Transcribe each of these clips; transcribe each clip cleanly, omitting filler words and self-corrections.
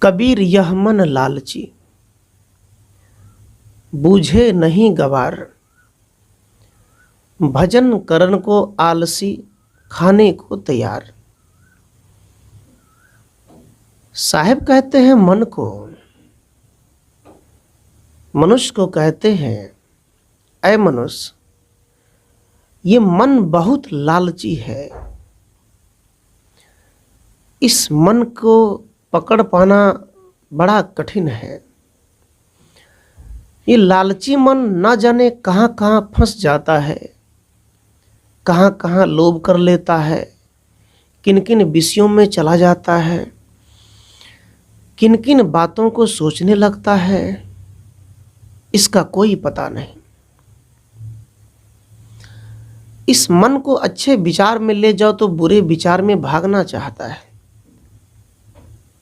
कबीर यह मन लालची, बूझे नहीं गवार। भजन करन को आलसी, खाने को तैयार। साहेब कहते हैं मन को, मनुष्य को कहते हैं ऐ मनुष्य, ये मन बहुत लालची है। इस मन को पकड़ पाना बड़ा कठिन है। ये लालची मन ना जाने कहाँ कहाँ फंस जाता है, कहाँ कहाँ लोभ कर लेता है, किन किन विषयों में चला जाता है, किन किन बातों को सोचने लगता है, इसका कोई पता नहीं। इस मन को अच्छे विचार में ले जाओ तो बुरे विचार में भागना चाहता है।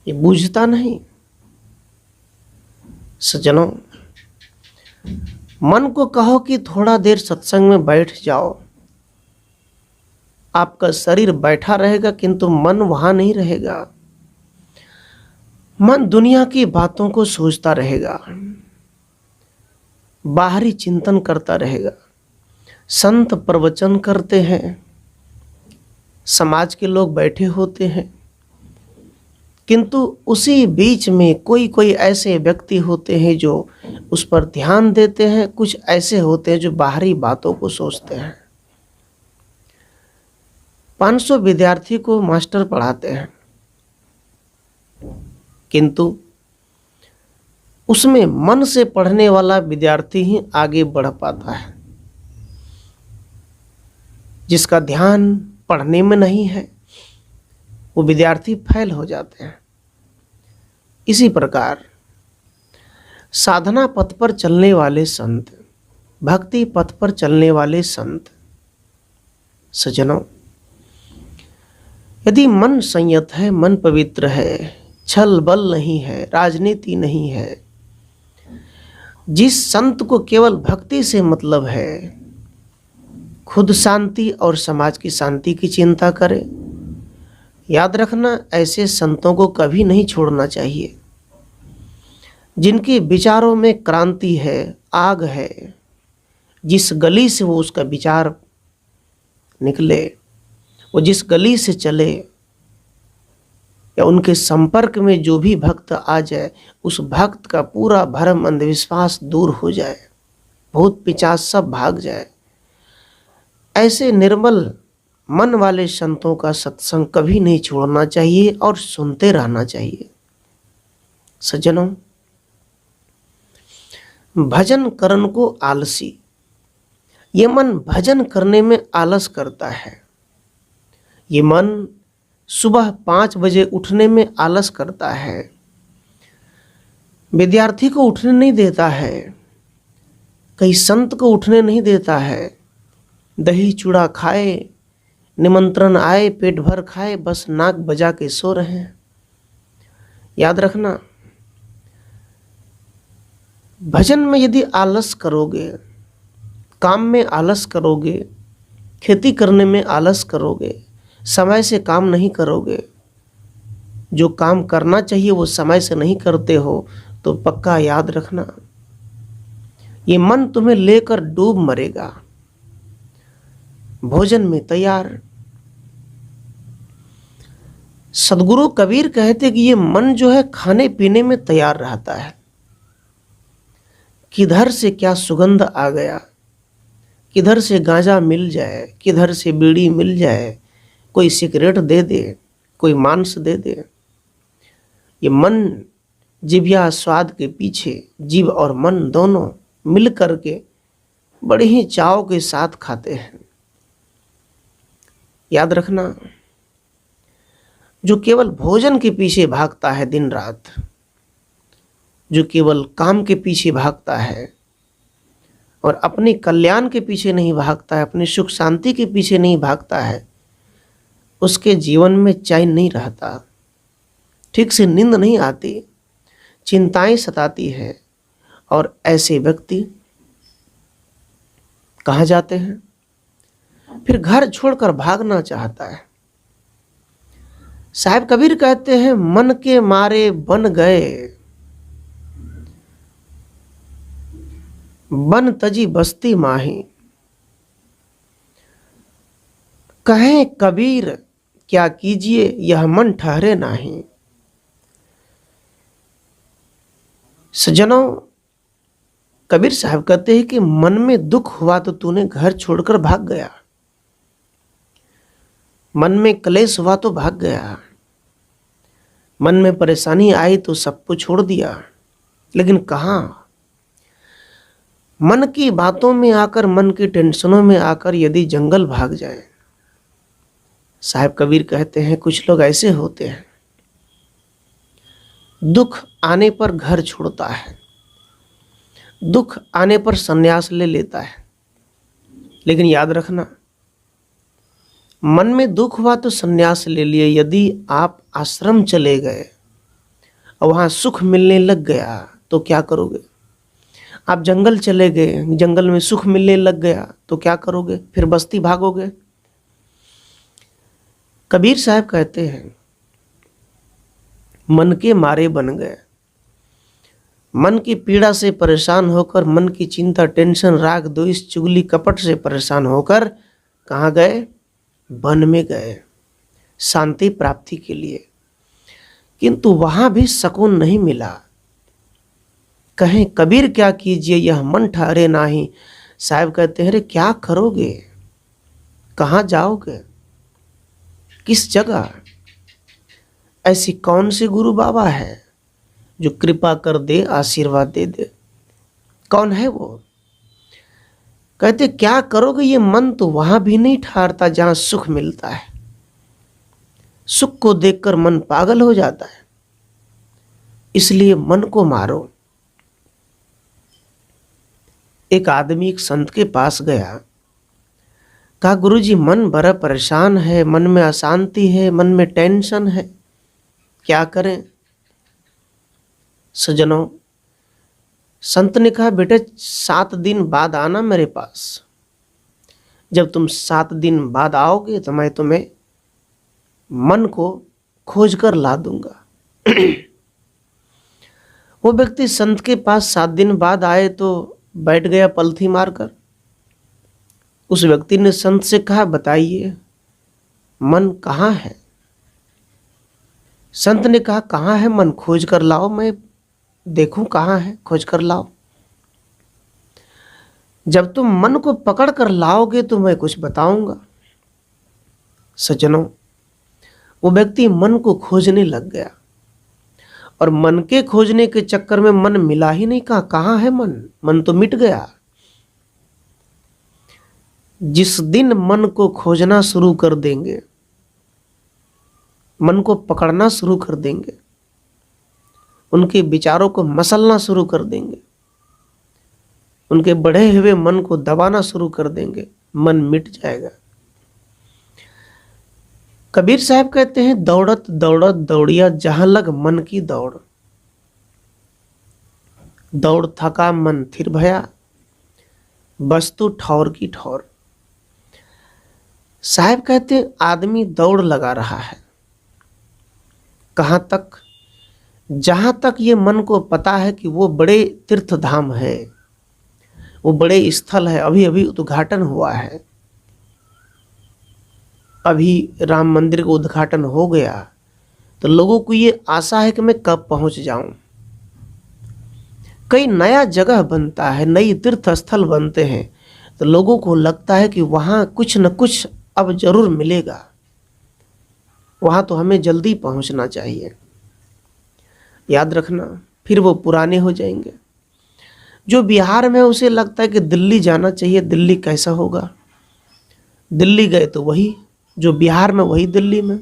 ये बूझता नहीं। सज्जनों, मन को कहो कि थोड़ा देर सत्संग में बैठ जाओ, आपका शरीर बैठा रहेगा किंतु मन वहां नहीं रहेगा। मन दुनिया की बातों को सोचता रहेगा, बाहरी चिंतन करता रहेगा। संत प्रवचन करते हैं, समाज के लोग बैठे होते हैं, किंतु उसी बीच में कोई कोई ऐसे व्यक्ति होते हैं जो उस पर ध्यान देते हैं, कुछ ऐसे होते हैं जो बाहरी बातों को सोचते हैं। 500 विद्यार्थी को मास्टर पढ़ाते हैं, किंतु उसमें मन से पढ़ने वाला विद्यार्थी ही आगे बढ़ पाता है। जिसका ध्यान पढ़ने में नहीं है वो विद्यार्थी फेल हो जाते हैं। इसी प्रकार साधना पथ पर चलने वाले संत, भक्ति पथ पर चलने वाले संत, सज्जनों, यदि मन संयत है, मन पवित्र है, छल बल नहीं है, राजनीति नहीं है, जिस संत को केवल भक्ति से मतलब है, खुद शांति और समाज की शांति की चिंता करे, याद रखना ऐसे संतों को कभी नहीं छोड़ना चाहिए। जिनके विचारों में क्रांति है, आग है, जिस गली से वो उसका विचार निकले, वो जिस गली से चले, या उनके संपर्क में जो भी भक्त आ जाए, उस भक्त का पूरा भ्रम अंधविश्वास दूर हो जाए, भूत पिशाच सब भाग जाए। ऐसे निर्मल मन वाले संतों का सत्संग कभी नहीं छोड़ना चाहिए और सुनते रहना चाहिए। सज्जनों, भजन करन को आलसी, ये मन भजन करने में आलस करता है। ये मन सुबह 5 बजे उठने में आलस करता है। विद्यार्थी को उठने नहीं देता है, कई संत को उठने नहीं देता है। दही चूड़ा खाए, निमंत्रण आए, पेट भर खाए, बस नाक बजा के सो रहे हैं। याद रखना, भजन में यदि आलस करोगे, काम में आलस करोगे, खेती करने में आलस करोगे, समय से काम नहीं करोगे, जो काम करना चाहिए वो समय से नहीं करते हो, तो पक्का याद रखना ये मन तुम्हें लेकर डूब मरेगा। भोजन में तैयार। सदगुरु कबीर कहते कि ये मन जो है खाने पीने में तैयार रहता है। किधर से क्या सुगंध आ गया, किधर से गांजा मिल जाए, किधर से बीड़ी मिल जाए, कोई सिगरेट दे दे, कोई मांस दे दे। ये मन जिभ्या स्वाद के पीछे जीव और मन दोनों मिल करके बड़े ही चाव के साथ खाते हैं। याद रखना, जो केवल भोजन के पीछे भागता है दिन रात, जो केवल काम के पीछे भागता है और अपने कल्याण के पीछे नहीं भागता है, अपनी सुख शांति के पीछे नहीं भागता है, उसके जीवन में चैन नहीं रहता, ठीक से नींद नहीं आती, चिंताएं सताती है। और ऐसे व्यक्ति कहाँ जाते हैं? फिर घर छोड़कर भागना चाहता है। साहब कबीर कहते हैं मन के मारे बन गए, बन तजी बस्ती माही। कहें कबीर क्या कीजिए यह मन ठहरे नाही। सज्जनों, कबीर साहब कहते हैं कि मन में दुख हुआ तो तूने घर छोड़कर भाग गया, मन में क्लेश हुआ तो भाग गया, मन में परेशानी आई तो सबको छोड़ दिया। लेकिन कहाँ, मन की बातों में आकर, मन की टेंशनों में आकर यदि जंगल भाग जाए। साहब कबीर कहते हैं कुछ लोग ऐसे होते हैं, दुख आने पर घर छोड़ता है, दुख आने पर संन्यास ले लेता है। लेकिन याद रखना, मन में दुख हुआ तो संन्यास ले लिए, यदि आप आश्रम चले गए और वहां सुख मिलने लग गया तो क्या करोगे? आप जंगल चले गए, जंगल में सुख मिलने लग गया तो क्या करोगे? फिर बस्ती भागोगे? कबीर साहब कहते हैं मन के मारे बन गए, मन की पीड़ा से परेशान होकर, मन की चिंता, टेंशन, राग, द्वेष, चुगली, कपट से परेशान होकर कहाँ गए? वन में गए शांति प्राप्ति के लिए। किंतु वहां भी सुकून नहीं मिला। कहें कबीर क्या कीजिए यह मन ठहरे नाही। साहब कहते हैं अरे क्या करोगे, कहाँ जाओगे, किस जगह? ऐसी कौन सी गुरु बाबा है जो कृपा कर दे, आशीर्वाद दे दे? कौन है वो? कहते क्या करोगे, ये मन तो वहां भी नहीं ठहरता जहां सुख मिलता है। सुख को देखकर मन पागल हो जाता है, इसलिए मन को मारो। एक आदमी एक संत के पास गया, कहा गुरुजी मन बड़ा परेशान है, मन में अशांति है, मन में टेंशन है, क्या करें? सज्जनों, संत ने कहा बेटे 7 दिन बाद आना मेरे पास। जब तुम 7 दिन बाद आओगे तो मैं तुम्हें मन को खोज कर ला दूंगा। वो व्यक्ति संत के पास 7 दिन बाद आए तो बैठ गया पलथी मारकर। उस व्यक्ति ने संत से कहा बताइए मन कहाँ है? संत ने कहा कहाँ है मन, खोज कर लाओ, मैं देखूं कहाँ है, खोज कर लाओ। जब तुम मन को पकड़ कर लाओगे तो मैं कुछ बताऊंगा। सज्जनों, वो व्यक्ति मन को खोजने लग गया और मन के खोजने के चक्कर में मन मिला ही नहीं। कहाँ है मन? मन तो मिट गया। जिस दिन मन को खोजना शुरू कर देंगे, मन को पकड़ना शुरू कर देंगे, उनके विचारों को मसलना शुरू कर देंगे, उनके बढ़े हुए मन को दबाना शुरू कर देंगे, मन मिट जाएगा। कबीर साहब कहते हैं दौड़त दौड़त दौड़िया जहां लग मन की दौड़। दौड़ थका मन थिर भया, वस्तु ठौर की ठौर। साहब कहते हैं आदमी दौड़ लगा रहा है, कहां तक? जहां तक ये मन को पता है कि वो बड़े तीर्थ धाम है, वो बड़े स्थल है, अभी अभी उद्घाटन हुआ है, अभी राम मंदिर का उद्घाटन हो गया, तो लोगों को ये आशा है कि मैं कब पहुंच जाऊं। कई नया जगह बनता है, नई तीर्थ स्थल बनते हैं, तो लोगों को लगता है कि वहां कुछ न कुछ अब जरूर मिलेगा, वहां तो हमें जल्दी पहुंचना चाहिए। याद रखना, फिर वो पुराने हो जाएंगे। जो बिहार में उसे लगता है कि दिल्ली जाना चाहिए, दिल्ली कैसा होगा? दिल्ली गए तो वही, जो बिहार में वही दिल्ली में।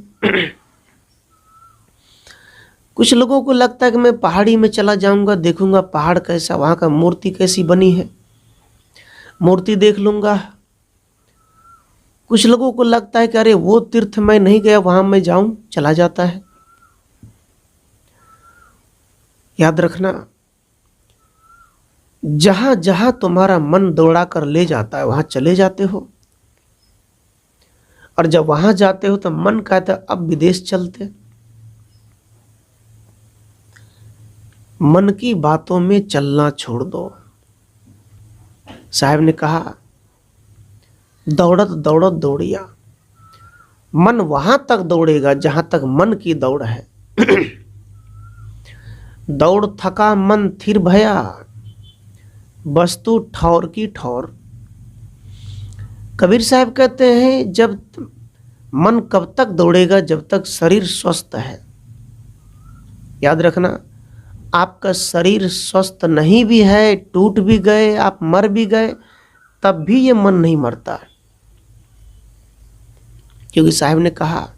कुछ लोगों को लगता है कि मैं पहाड़ी में चला जाऊंगा, देखूंगा पहाड़ कैसा, वहां का मूर्ति कैसी बनी है, मूर्ति देख लूंगा। कुछ लोगों को लगता है कि अरे वो तीर्थ मैं नहीं गया, वहां मैं जाऊं, चला जाता है। याद रखना, जहां जहां तुम्हारा मन दौड़ा कर ले जाता है वहां चले जाते हो, और जब वहां जाते हो तो मन कहता है अब विदेश चलते, मन की बातों में चलना छोड़ दो। साहब ने कहा, दौड़त दौड़त दौड़िया। मन वहां तक दौड़ेगा जहां तक मन की दौड़ है। दौड़ थका मन थिर भया, वस्तु ठौर की ठौर। कबीर साहब कहते हैं, जब मन कब तक दौड़ेगा? जब तक शरीर स्वस्थ है। याद रखना, आपका शरीर स्वस्थ नहीं भी है, टूट भी गए, आप मर भी गए, तब भी ये मन नहीं मरता। क्योंकि साहब ने कहा,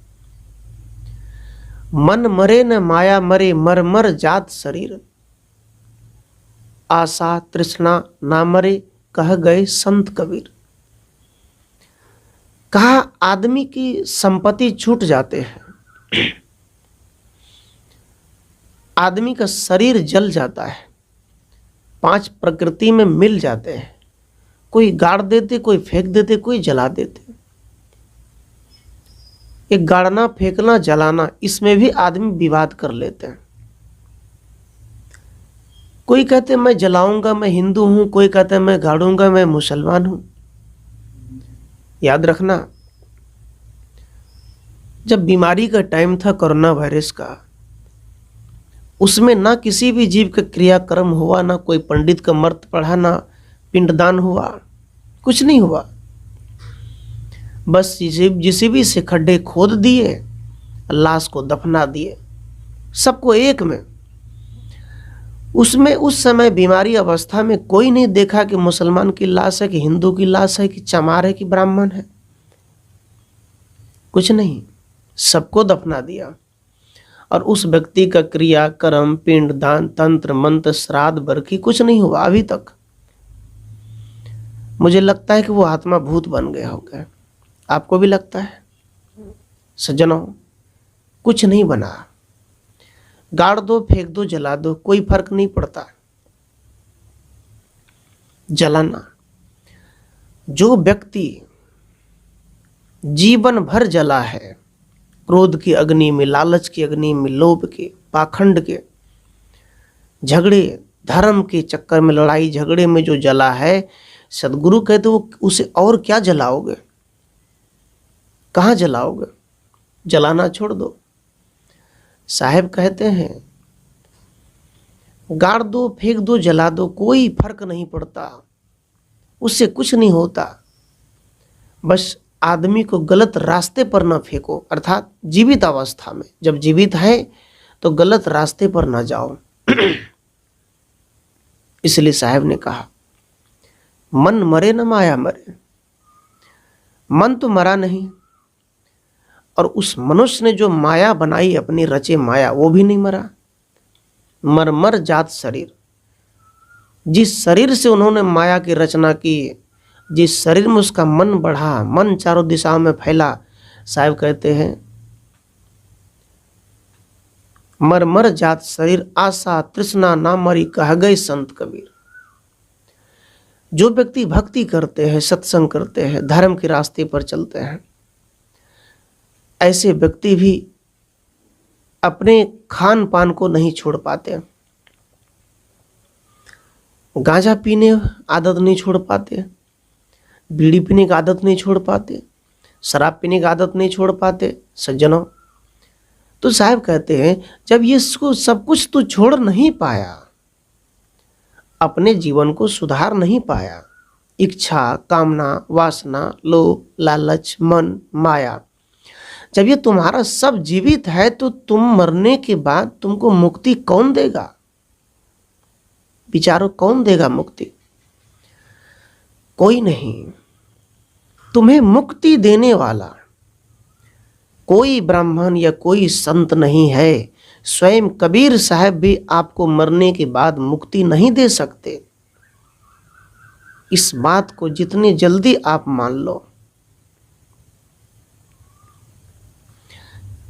मन मरे न माया मरे, मर मर जात शरीर। आशा तृष्णा ना मरे, कह गए संत कबीर। कहा, आदमी की संपत्ति छूट जाते हैं, आदमी का शरीर जल जाता है, 5 प्रकृति में मिल जाते हैं। कोई गाड़ देते, कोई फेंक देते, कोई जला देते। एक गाड़ना, फेंकना, जलाना, इसमें भी आदमी विवाद कर लेते हैं। कोई कहते मैं जलाऊंगा, मैं हिंदू हूं, कोई कहते मैं गाड़ूंगा, मैं मुसलमान हूं। याद रखना, जब बीमारी का टाइम था कोरोना वायरस का, उसमें ना किसी भी जीव का क्रियाक्रम हुआ, ना कोई पंडित का मर्त पढ़ा, ना पिंडदान हुआ, कुछ नहीं हुआ। बस जिसे भी से खड्डे खोद दिए, लाश को दफना दिए, सबको एक में। उसमें उस समय बीमारी अवस्था में कोई नहीं देखा कि मुसलमान की लाश है, कि हिंदू की लाश है, कि चमार है, कि ब्राह्मण है। कुछ नहीं, सबको दफना दिया। और उस व्यक्ति का क्रिया कर्म, पिंड दान, तंत्र मंत्र, श्राद्ध बरखी कुछ नहीं हुआ अभी तक। मुझे लगता है कि वो आत्मा भूत बन गया होगा। आपको भी लगता है? सज्जनों, कुछ नहीं बना। गाड़ दो, फेंक दो, जला दो, कोई फर्क नहीं पड़ता। जलाना, जो व्यक्ति जीवन भर जला है, क्रोध की अग्नि में, लालच की अग्नि में, लोभ के, पाखंड के, झगड़े, धर्म के चक्कर में, लड़ाई झगड़े में जो जला है, सदगुरु कहते वो उसे और क्या जलाओगे? कहाँ जलाओगे? जलाना छोड़ दो। साहब कहते हैं, गाड़ दो, फेंक दो, जला दो, कोई फर्क नहीं पड़ता, उससे कुछ नहीं होता। बस आदमी को गलत रास्ते पर ना फेंको, अर्थात जीवित अवस्था में, जब जीवित है तो गलत रास्ते पर ना जाओ। इसलिए साहब ने कहा, मन मरे न माया मरे। मन तो मरा नहीं, और उस मनुष्य ने जो माया बनाई, अपनी रचे माया, वो भी नहीं मरा। मर मर जात शरीर। जिस शरीर से उन्होंने माया की रचना की, जिस शरीर में उसका मन बढ़ा, मन चारों दिशाओं में फैला, साहब कहते हैं, मर मर जात शरीर, आशा तृष्णा ना मरी, कह गए संत कबीर। जो व्यक्ति भक्ति करते हैं, सत्संग करते हैं, धर्म के रास्ते पर चलते हैं, ऐसे व्यक्ति भी अपने खान पान को नहीं छोड़ पाते। गांजा पीने आदत नहीं छोड़ पाते, बीड़ी पीने की आदत नहीं छोड़ पाते, शराब पीने की आदत नहीं छोड़ पाते। सज्जनों, तो साहब कहते हैं, जब ये सब कुछ तू छोड़ नहीं पाया, अपने जीवन को सुधार नहीं पाया, इच्छा, कामना, वासना, लोभ, लालच, मन, माया, जब ये तुम्हारा सब जीवित है, तो तुम मरने के बाद तुमको मुक्ति कौन देगा? विचारो, कौन देगा मुक्ति? कोई नहीं। तुम्हें मुक्ति देने वाला कोई ब्राह्मण या कोई संत नहीं है। स्वयं कबीर साहब भी आपको मरने के बाद मुक्ति नहीं दे सकते। इस बात को जितनी जल्दी आप मान लो।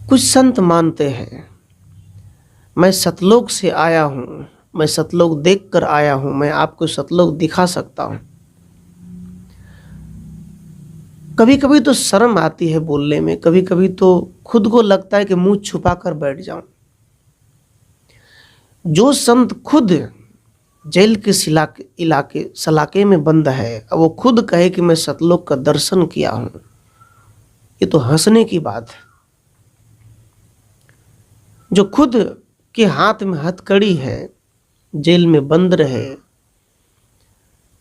कुछ संत मानते हैं, मैं सतलोक से आया हूं, मैं सतलोक देखकर आया हूं, मैं आपको सतलोक दिखा सकता हूं। कभी कभी तो शर्म आती है बोलने में, कभी कभी तो खुद को लगता है कि मुंह छुपा कर बैठ जाऊं। जो संत खुद जेल के सलाके में बंद है, अब वो खुद कहे कि मैं सतलोक का दर्शन किया हूं, ये तो हंसने की बात है। जो खुद के हाथ में हथकड़ी है, जेल में बंद रहे,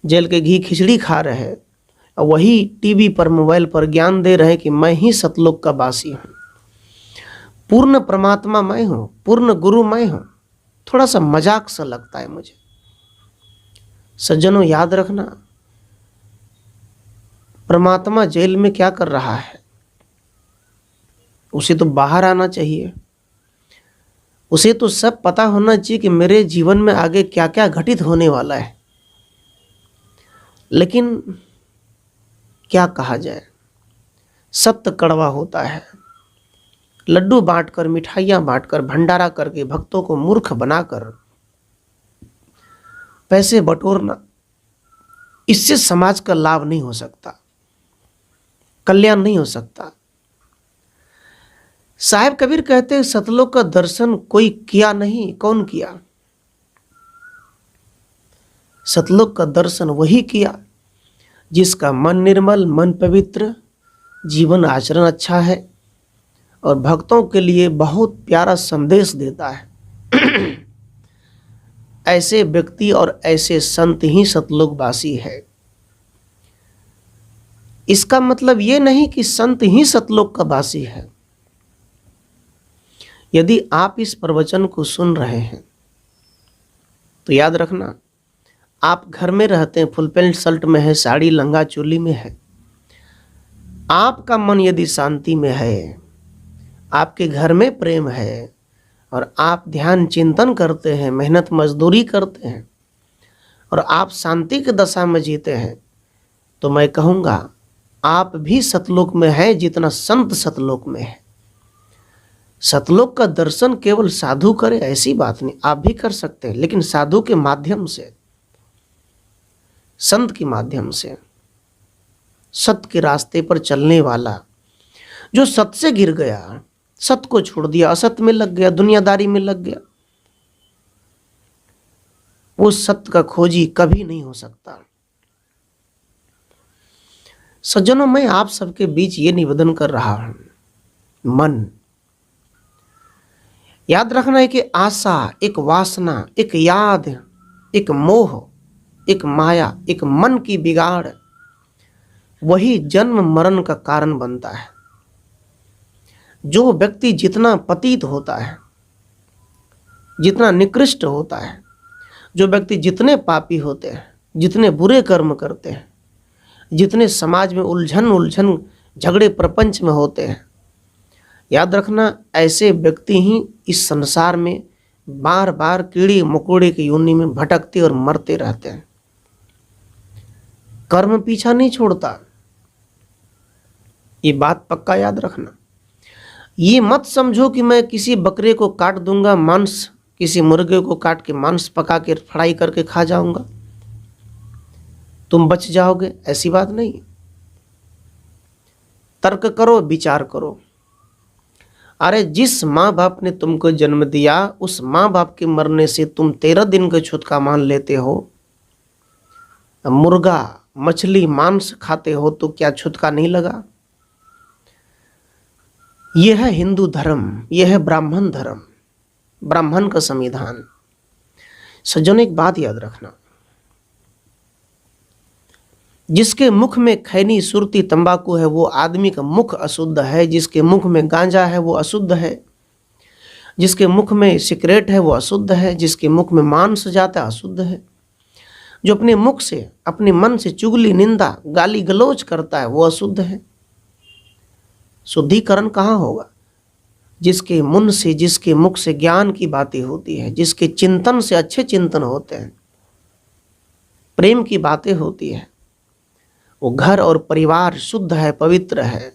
जेल के घी खिचड़ी खा रहे, और वही टीवी पर मोबाइल पर ज्ञान दे रहे कि मैं ही सतलोक का वासी हूं, पूर्ण परमात्मा मैं हूं, पूर्ण गुरु मैं हूं। थोड़ा सा मजाक सा लगता है मुझे। सज्जनों, याद रखना, परमात्मा जेल में क्या कर रहा है? उसे तो बाहर आना चाहिए। उसे तो सब पता होना चाहिए कि मेरे जीवन में आगे क्या क्या घटित होने वाला है। लेकिन क्या कहा जाए, सत्य कड़वा होता है। लड्डू बांटकर, मिठाइयां बांटकर, भंडारा करके भक्तों को मूर्ख बनाकर पैसे बटोरना, इससे समाज का लाभ नहीं हो सकता, कल्याण नहीं हो सकता। साहिब कबीर कहते हैं, सतलोक का दर्शन कोई किया नहीं, कौन किया? सतलोक का दर्शन वही किया जिसका मन निर्मल, मन पवित्र, जीवन आचरण अच्छा है और भक्तों के लिए बहुत प्यारा संदेश देता है। ऐसे व्यक्ति और ऐसे संत ही सतलोकवासी है। इसका मतलब ये नहीं कि संत ही सतलोक का वासी है। यदि आप इस प्रवचन को सुन रहे हैं तो याद रखना, आप घर में रहते हैं, फुल पैंट शर्ट में है, साड़ी लंगा चोली में है, आपका मन यदि शांति में है, आपके घर में प्रेम है और आप ध्यान चिंतन करते हैं, मेहनत मजदूरी करते हैं और आप शांति की दशा में जीते हैं, तो मैं कहूँगा आप भी सतलोक में हैं जितना संत सतलोक में है। सतलोक का दर्शन केवल साधु करे ऐसी बात नहीं, आप भी कर सकते हैं, लेकिन साधु के माध्यम से, संत के माध्यम से, सत्य के रास्ते पर चलने वाला, जो सत्य से गिर गया, सत्य को छोड़ दिया, असत्य में लग गया, दुनियादारी में लग गया, वो सत्य का खोजी कभी नहीं हो सकता। सज्जनों, मैं आप सबके बीच ये निवेदन कर रहा हूं, मन याद रखना है कि आशा, एक वासना, एक याद, एक मोह, एक माया, एक मन की बिगाड़, वही जन्म मरण का कारण बनता है। जो व्यक्ति जितना पतित होता है, जितना निकृष्ट होता है, जो व्यक्ति जितने पापी होते हैं, जितने बुरे कर्म करते हैं, जितने समाज में उलझन झगड़े प्रपंच में होते हैं, याद रखना ऐसे व्यक्ति ही इस संसार में बार बार कीड़ी मकोड़े की योनि में भटकते और मरते रहते हैं। कर्म पीछा नहीं छोड़ता, ये बात पक्का याद रखना। ये मत समझो कि मैं किसी बकरे को काट दूंगा, मांस, किसी मुर्गे को काट के मांस पका के फ्राई करके खा जाऊंगा, तुम बच जाओगे, ऐसी बात नहीं। तर्क करो, विचार करो। अरे जिस माँ बाप ने तुमको जन्म दिया, उस माँ बाप के मरने से तुम 13 दिन का छुटका मान लेते हो, मुर्गा मछली मांस खाते हो तो क्या छुटका नहीं लगा? यह है हिंदू धर्म, यह है ब्राह्मण धर्म, ब्राह्मण का संविधान। सज्जन, एक बात याद रखना, जिसके मुख में खैनी सुरती तंबाकू है वो आदमी का मुख अशुद्ध है, जिसके मुख में गांजा है वो अशुद्ध है, जिसके मुख में सिगरेट है वो अशुद्ध है, जिसके मुख में मांस जाता है अशुद्ध है, जो अपने मुख से, अपने मन से चुगली निंदा गाली गलौज करता है वो अशुद्ध है। शुद्धिकरण कहाँ होगा? जिसके मुंह से, जिसके मुख से ज्ञान की बातें होती है, जिसके चिंतन से अच्छे चिंतन होते हैं, प्रेम की बातें होती है, वो घर और परिवार शुद्ध है, पवित्र है।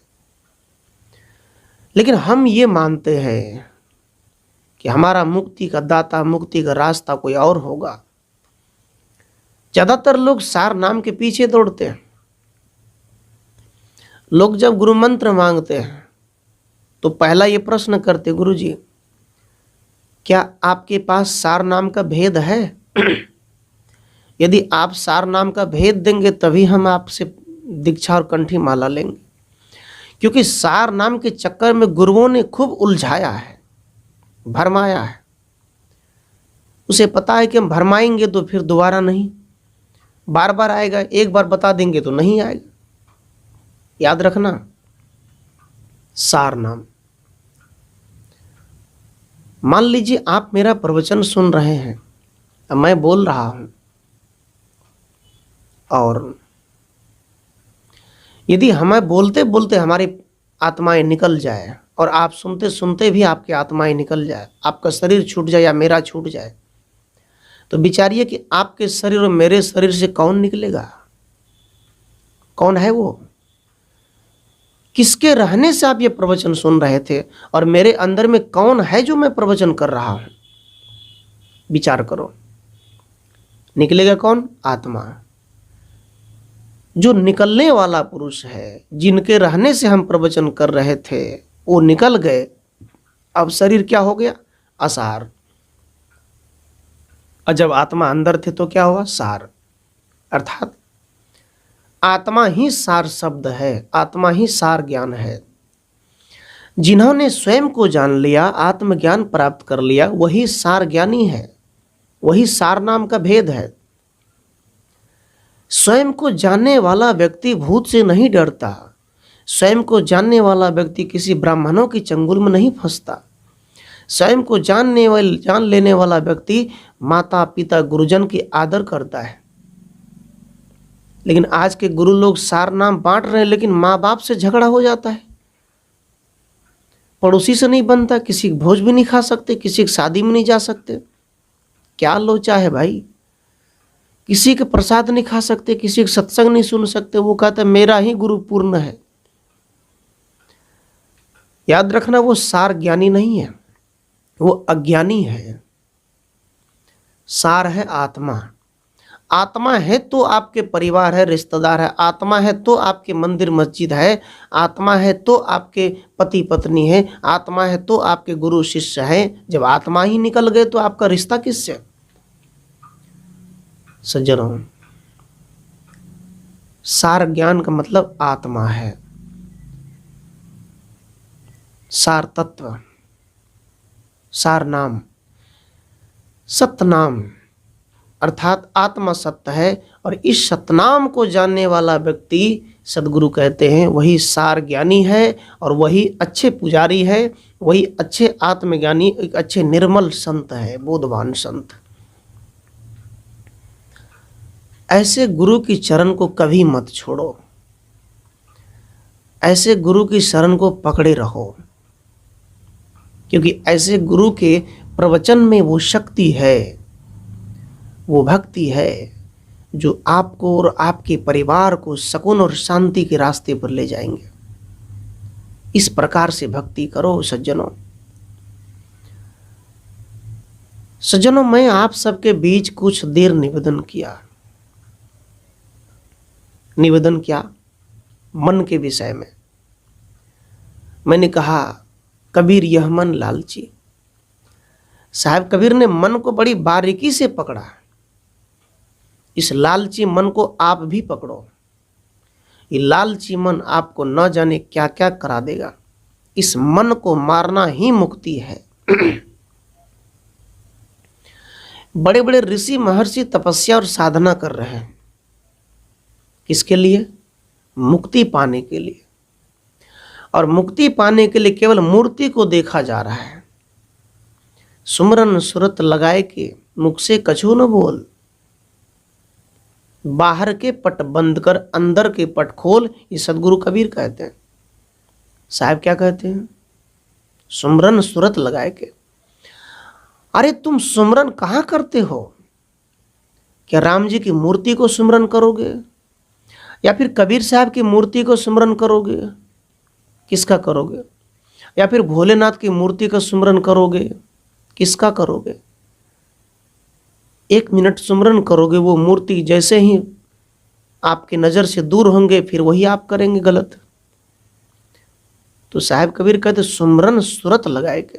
लेकिन हम ये मानते हैं कि हमारा मुक्ति का दाता, मुक्ति का रास्ता कोई और होगा। ज्यादातर लोग सार नाम के पीछे दौड़ते हैं। लोग जब गुरु मंत्र मांगते हैं तो पहला ये प्रश्न करते, गुरु जी क्या आपके पास सार नाम का भेद है? यदि आप सार नाम का भेद देंगे तभी हम आपसे दीक्षा और कंठी माला लेंगे, क्योंकि सार नाम के चक्कर में गुरुओं ने खूब उलझाया है, भरमाया है। उसे पता है कि हम भरमाएंगे तो फिर दोबारा नहीं, बार बार आएगा, एक बार बता देंगे तो नहीं आएगा। याद रखना, सार नाम। मान लीजिए आप मेरा प्रवचन सुन रहे हैं, अब मैं बोल रहा हूं, और यदि हमें बोलते बोलते हमारी आत्माएं निकल जाए और आप सुनते सुनते भी आपकी आत्माएं निकल जाए, आपका शरीर छूट जाए या मेरा छूट जाए, तो विचारिए कि आपके शरीर और मेरे शरीर से कौन निकलेगा? कौन है वो? किसके रहने से आप ये प्रवचन सुन रहे थे, और मेरे अंदर में कौन है जो मैं प्रवचन कर रहा हूं? विचार करो। निकलेगा कौन? आत्मा। जो निकलने वाला पुरुष है, जिनके रहने से हम प्रवचन कर रहे थे, वो निकल गए। अब शरीर क्या हो गया? असार। और जब आत्मा अंदर थे तो क्या हुआ? सार। अर्थात आत्मा ही सार शब्द है, आत्मा ही सार ज्ञान है। जिन्होंने स्वयं को जान लिया, आत्मज्ञान प्राप्त कर लिया, वही सार ज्ञानी है, वही सार नाम का भेद है। स्वयं को जानने वाला व्यक्ति भूत से नहीं डरता, स्वयं को जानने वाला व्यक्ति किसी ब्राह्मणों की चंगुल में नहीं फंसता, स्वयं को जान लेने वाला व्यक्ति माता पिता गुरुजन की आदर करता है। लेकिन आज के गुरु लोग सार नाम बांट रहे हैं, लेकिन माँ बाप से झगड़ा हो जाता है, पड़ोसी से नहीं बनता, किसी की भोज भी नहीं खा सकते, किसी की शादी में नहीं जा सकते। क्या लोचा है भाई? किसी के प्रसाद नहीं खा सकते, किसी का सत्संग नहीं सुन सकते। वो कहता है मेरा ही गुरु पूर्ण है। याद रखना, वो सार ज्ञानी नहीं है, वो अज्ञानी है। सार है आत्मा। आत्मा है तो आपके परिवार है, रिश्तेदार है, आत्मा है तो आपके मंदिर मस्जिद है, आत्मा है तो आपके पति पत्नी है, आत्मा है तो आपके गुरु शिष्य हैं। जब आत्मा ही निकल गए तो आपका रिश्ता किससे? सज्जनों, सार ज्ञान का मतलब आत्मा है, सार तत्व, सार नाम, सत्य नाम, अर्थात आत्मा सत्य है। और इस सतनाम को जानने वाला व्यक्ति, सदगुरु कहते हैं, वही सार ज्ञानी है और वही अच्छे पुजारी है, वही अच्छे आत्मज्ञानी, एक अच्छे निर्मल संत है, बोधवान संत। ऐसे गुरु की चरण को कभी मत छोड़ो, ऐसे गुरु की शरण को पकड़े रहो, क्योंकि ऐसे गुरु के प्रवचन में वो शक्ति है, वो भक्ति है जो आपको और आपके परिवार को सुकून और शांति के रास्ते पर ले जाएंगे। इस प्रकार से भक्ति करो सज्जनों। सज्जनों, मैं आप सबके बीच कुछ देर निवेदन किया मन के विषय में। मैंने कहा कबीर यह मन लालची। साहब कबीर ने मन को बड़ी बारीकी से पकड़ा। इस लालची मन को आप भी पकड़ो। ये लालची मन आपको न जाने क्या क्या करा देगा। इस मन को मारना ही मुक्ति है। बड़े बड़े ऋषि महर्षि तपस्या और साधना कर रहे हैं, किसके लिए? मुक्ति पाने के लिए। और मुक्ति पाने के लिए केवल मूर्ति को देखा जा रहा है। सुमरन सुरत लगाए के मुख से कछु न बोल, बाहर के पट बंद कर अंदर के पट खोल, ये सदगुरु कबीर कहते हैं। साहब क्या कहते हैं? सुमरन सुरत लगाए के। अरे तुम सुमरन कहाँ करते हो? क्या राम जी की मूर्ति को सुमरन करोगे, या फिर कबीर साहब की मूर्ति को सुमरन करोगे? किसका करोगे? या फिर भोलेनाथ की मूर्ति का सुमरन करोगे? किसका करोगे? 1 मिनट सुमरन करोगे, वो मूर्ति जैसे ही आपके नज़र से दूर होंगे फिर वही आप करेंगे गलत। तो साहब कबीर कहते सुमरन सुरत लगाए के।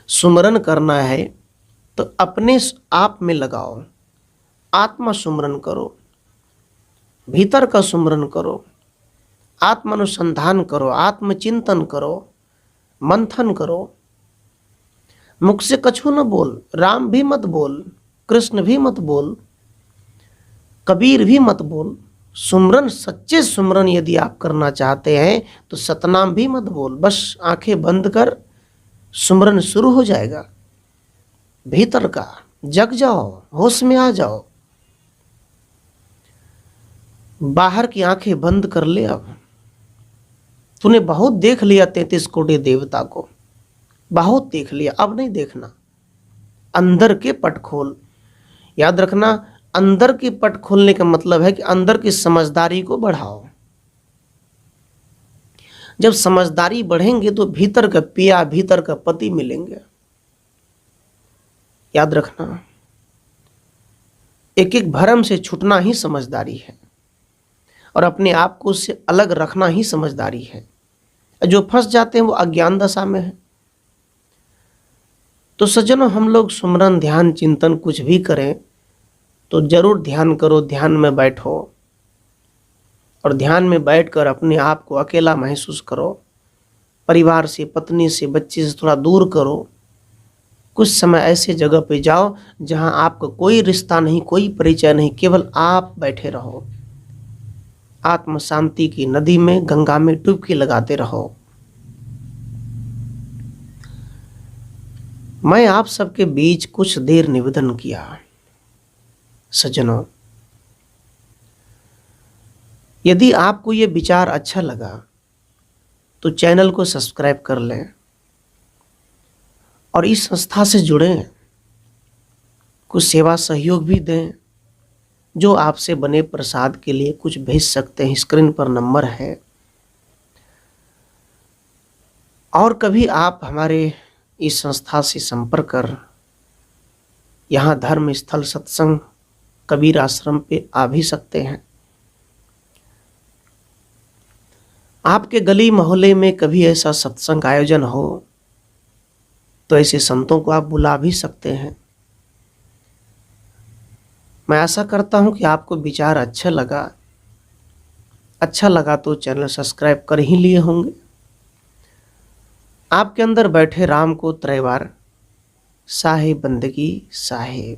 सुमरन करना है तो अपने आप में लगाओ, आत्मा सुमरन करो, भीतर का सुमरन करो, आत्मानुसंधान करो, आत्मचिंतन करो, मंथन करो। मुख से कछु न बोल, राम भी मत बोल, कृष्ण भी मत बोल, कबीर भी मत बोल। सुमरन, सच्चे सुमरन यदि आप करना चाहते हैं तो सतनाम भी मत बोल, बस आंखें बंद कर सुमरन शुरू हो जाएगा। भीतर का जग जाओ, होश में आ जाओ। बाहर की आंखें बंद कर ले। अब तूने बहुत देख लिया 33 कोटि देवता को, बहुत देख लिया, अब नहीं देखना। अंदर के पट खोल। याद रखना, अंदर की पट खोलने का मतलब है कि अंदर की समझदारी को बढ़ाओ। जब समझदारी बढ़ेंगे तो भीतर का पिया, भीतर का पति मिलेंगे। याद रखना, एक एक भरम से छूटना ही समझदारी है और अपने आप को उससे अलग रखना ही समझदारी है। जो फंस जाते हैं वो अज्ञान दशा में है। तो सज्जनों, हम लोग सुमरन, ध्यान, चिंतन कुछ भी करें तो जरूर ध्यान करो, ध्यान में बैठो और ध्यान में बैठकर अपने आप को अकेला महसूस करो। परिवार से, पत्नी से, बच्चे से थोड़ा दूर करो। कुछ समय ऐसे जगह पे जाओ जहां आपका कोई रिश्ता नहीं, कोई परिचय नहीं, केवल आप बैठे रहो। आत्म शांति की नदी में, गंगा में डुबकी लगाते रहो। मैं आप सबके बीच कुछ देर निवेदन किया। सज्जनों, यदि आपको ये विचार अच्छा लगा तो चैनल को सब्सक्राइब कर लें और इस संस्था से जुड़ें, कुछ सेवा सहयोग भी दें। जो आपसे बने प्रसाद के लिए कुछ भेज सकते हैं, स्क्रीन पर नंबर है। और कभी आप हमारे इस संस्था से संपर्क कर यहाँ धर्म स्थल सत्संग कबीर आश्रम पे आ भी सकते हैं। आपके गली मोहल्ले में कभी ऐसा सत्संग आयोजन हो तो ऐसे संतों को आप बुला भी सकते हैं। मैं आशा करता हूं कि आपको विचार अच्छा लगा। अच्छा लगा तो चैनल सब्सक्राइब कर ही लिए होंगे। आपके अंदर बैठे राम को त्रैवार साहे बंदगी साहे।